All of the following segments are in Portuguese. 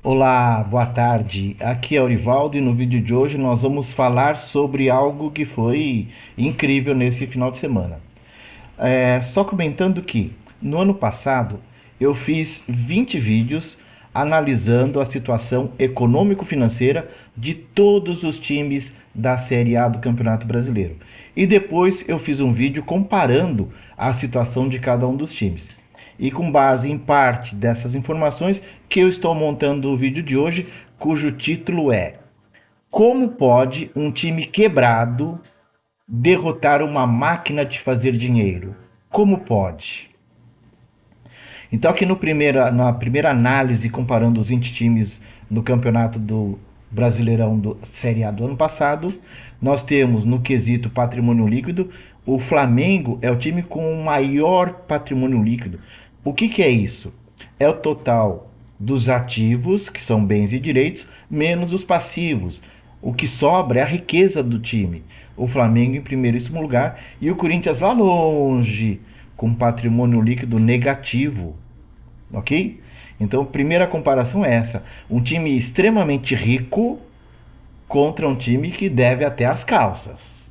Olá, boa tarde. Aqui é o Orivaldo e no vídeo de hoje nós vamos falar sobre algo que foi incrível nesse final de semana. Só comentando que no ano passado eu fiz 20 vídeos analisando a situação econômico-financeira de todos os times da Série A do Campeonato Brasileiro. E depois eu fiz um vídeo comparando a situação de cada um dos times. E com base em parte dessas informações que eu estou montando o vídeo de hoje, cujo título é: Como pode um time quebrado derrotar uma máquina de fazer dinheiro? Como pode? Então, aqui no na primeira análise, comparando os 20 times no campeonato do Brasileirão do Série A do ano passado, nós temos no quesito patrimônio líquido, o Flamengo é o time com o maior patrimônio líquido. O que é isso? É o total dos ativos, que são bens e direitos, menos os passivos. O que sobra é a riqueza do time. O Flamengo em primeiríssimo lugar e o Corinthians lá longe, com patrimônio líquido negativo. Ok? Então, a primeira comparação é essa: um time extremamente rico contra um time que deve até as calças.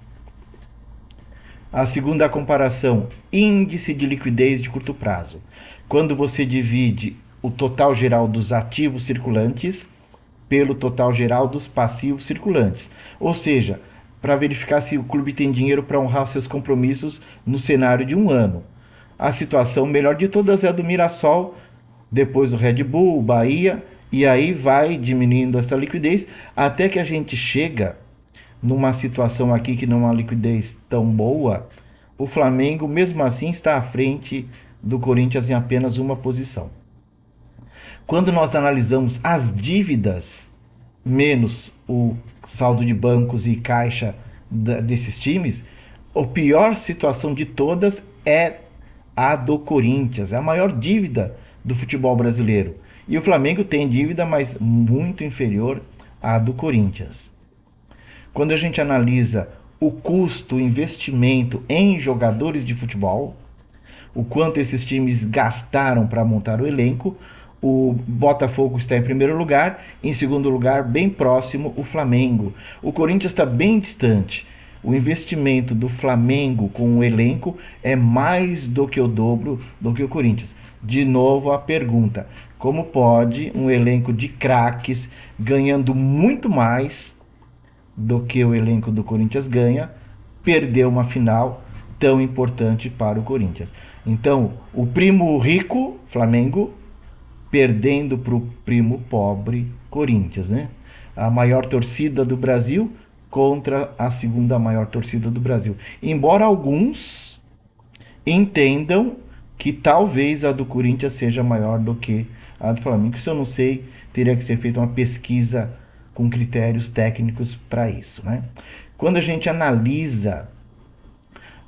A segunda comparação: índice de liquidez de curto prazo. Quando você divide o total geral dos ativos circulantes pelo total geral dos passivos circulantes. Ou seja, para verificar se o clube tem dinheiro para honrar seus compromissos no cenário de um ano. A situação melhor de todas é a do Mirassol, depois do Red Bull, Bahia, e aí vai diminuindo essa liquidez até que a gente chega numa situação aqui que não é uma liquidez tão boa. O Flamengo, mesmo assim, está à frente do Corinthians em apenas uma posição. Quando nós analisamos as dívidas menos o saldo de bancos e caixa desses times, a pior situação de todas é a do Corinthians, é a maior dívida do futebol brasileiro. E o Flamengo tem dívida, mas muito inferior à do Corinthians. Quando a gente analisa o custo, o investimento em jogadores de futebol, o quanto esses times gastaram para montar o elenco, o Botafogo está em primeiro lugar, em segundo lugar, bem próximo, o Flamengo. O Corinthians está bem distante. O investimento do Flamengo com o elenco é mais do que o dobro do que o Corinthians. De novo a pergunta: como pode um elenco de craques ganhando muito mais do que o elenco do Corinthians ganha perder uma final tão importante para o Corinthians? Então, o primo rico, Flamengo, perdendo para o primo pobre, Corinthians, né? A maior torcida do Brasil contra a segunda maior torcida do Brasil. Embora alguns entendam que talvez a do Corinthians seja maior do que a do Flamengo. Isso eu não sei, teria que ser feita uma pesquisa com critérios técnicos para isso, né? Quando a gente analisa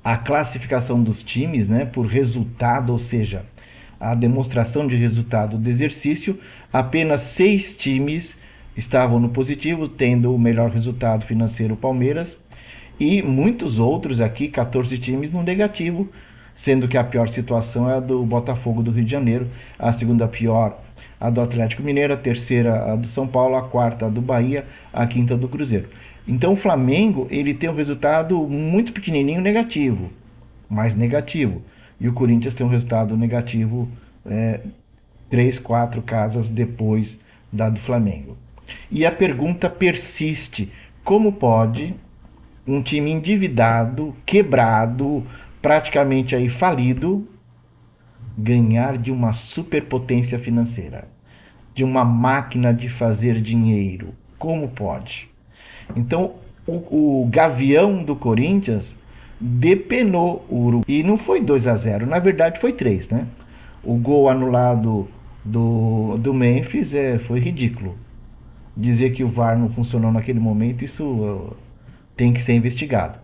a classificação dos times, né, por resultado, ou seja, a demonstração de resultado do exercício, apenas 6 times estavam no positivo, tendo o melhor resultado financeiro o Palmeiras, e muitos outros aqui, 14 times no negativo, sendo que a pior situação é a do Botafogo do Rio de Janeiro, a segunda pior a do Atlético Mineiro, a terceira a do São Paulo, a quarta a do Bahia, a quinta do Cruzeiro. Então o Flamengo ele tem um resultado muito pequenininho negativo, mais negativo. E o Corinthians tem um resultado negativo 3, 4 casas depois da do Flamengo. E a pergunta persiste: como pode um time endividado, quebrado, praticamente aí falido, ganhar de uma superpotência financeira, de uma máquina de fazer dinheiro? Como pode? Então, o Gavião do Corinthians depenou o Uruguai. E não foi 2-0, na verdade foi 3, né? O gol anulado do Memphis foi ridículo. Dizer que o VAR não funcionou naquele momento, isso tem que ser investigado.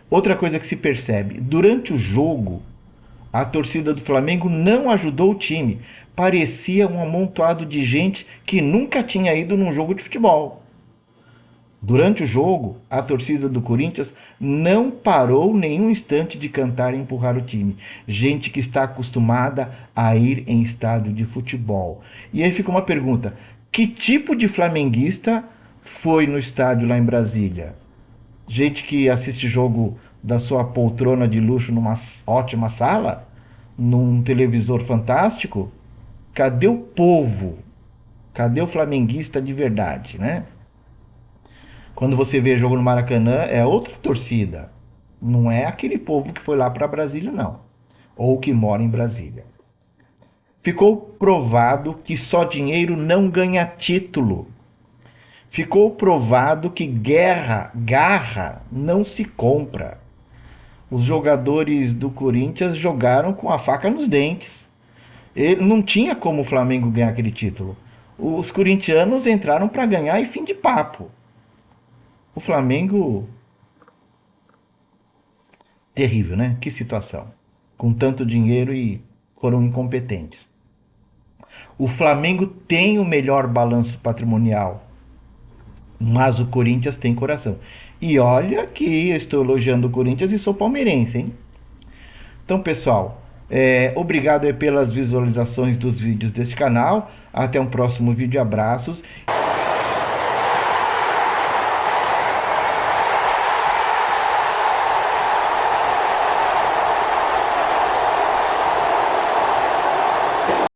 Outra coisa que se percebe: durante o jogo, a torcida do Flamengo não ajudou o time. Parecia um amontoado de gente que nunca tinha ido num jogo de futebol. Durante o jogo, a torcida do Corinthians não parou nenhum instante de cantar e empurrar o time. Gente que está acostumada a ir em estádio de futebol. E aí fica uma pergunta: que tipo de flamenguista foi no estádio lá em Brasília? Gente que assiste jogo da sua poltrona de luxo numa ótima sala? Num televisor fantástico? Cadê o povo? Cadê o flamenguista de verdade, né? Quando você vê jogo no Maracanã, é outra torcida. Não é aquele povo que foi lá para Brasília, não. Ou que mora em Brasília. Ficou provado que só dinheiro não ganha título. Ficou provado que garra não se compra. Os jogadores do Corinthians jogaram com a faca nos dentes. Ele não tinha como o Flamengo ganhar aquele título. Os corintianos entraram para ganhar e fim de papo. O Flamengo, terrível, né? Que situação. Com tanto dinheiro e foram incompetentes. O Flamengo tem o melhor balanço patrimonial, mas o Corinthians tem coração. E olha que eu estou elogiando o Corinthians e sou palmeirense, hein? Então, pessoal, obrigado pelas visualizações dos vídeos desse canal. Até um próximo vídeo. Abraços.